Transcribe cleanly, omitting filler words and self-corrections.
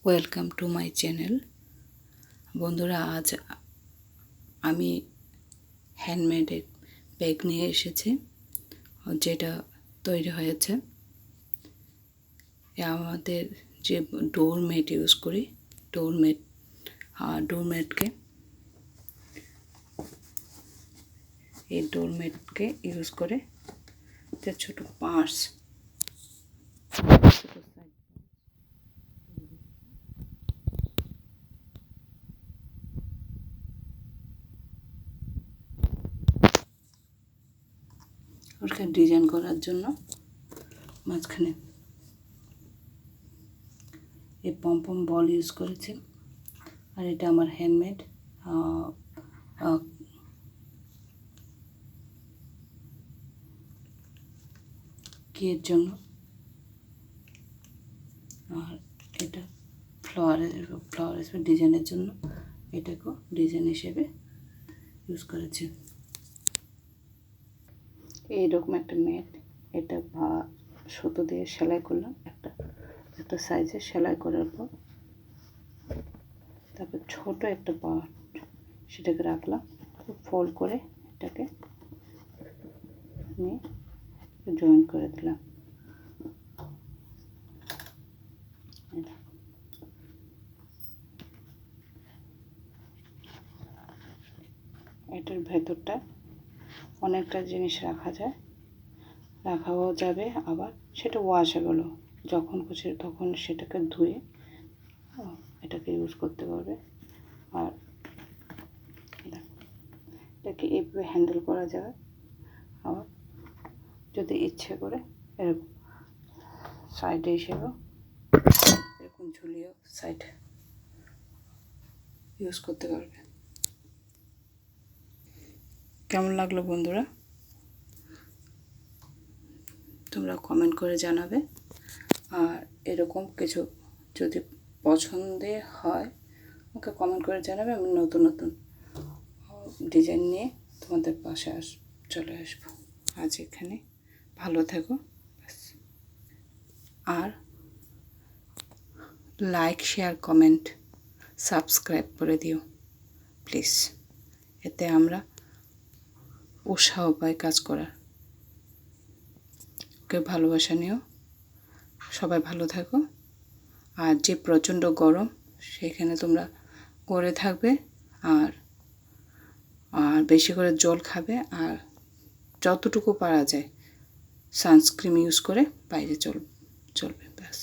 Welcome to my channel. বন্ধুরা, আজ আমি হ্যান্ডমেডের ব্যাগ নিয়ে এসেছি, যেটা তৈরি হয়েছে আমাদের যে ডোরমেট ইউজ করি, ডোরমেটকে ইউজ করে যে ছোটো পার্স ওটা ডিজাইন করার জন্য মাঝখানে এই পম্পম বল ইউজ করেছি। আর এটা আমার হ্যান্ডমেড কিয়ের জন্য। আর এটা ফ্লাওয়ার ডিজাইনের জন্য এটাকেও ডিজাইন হিসেবে ইউজ করেছি। এইরকম একটা ম্যাট, এটা সুতো দিয়ে সেলাই করলাম, একটা সাইজে সেলাই করার পর তারপর ছোট একটা পার্ট সেটাকে রাখলাম, ফোল্ড করে এটাকে নিয়ে জয়েন করে দিলাম। এটার ভেতরটা অনেকটা জিনিস রাখাও যাবে, আবার সেটা ওয়াশেবল, যখন খুশি তখন সেটাকে ধুয়ে এটাকে ইউজ করতে পারবে। আর এটাকে এইভাবে হ্যান্ডেল করা যাবে, আবার যদি ইচ্ছে করে এরকম সাইডে হিসেবেও এরকম ঝুলিয়েও সাইড ইউজ করতে পারবে। কেমন লাগলো বন্ধুরা? তোমরা কমেন্ট করে জানাবে। আর এরকম কিছু যদি পছন্দের হয় আমাকে কমেন্ট করে জানাবে, আমি নতুন নতুন ডিজাইন নিয়ে তোমাদের পাশে চলে আসবো। আজ এখানে ভালো থেকো, আর লাইক, শেয়ার, কমেন্ট, সাবস্ক্রাইব করে দিও প্লিজ। এতে আমরা উৎসাহ পাই কাজ করার। ওকে, ভালোবাসা নিও। সবাই ভালো থাকো। আর যে প্রচণ্ড গরম, সেখানে তোমরা করে থাকবে, আর বেশি করে জল খাবে, আর যতটুকু পারা যায় সানস্ক্রিন ইউজ করে বাইরে চলবে ব্যাস।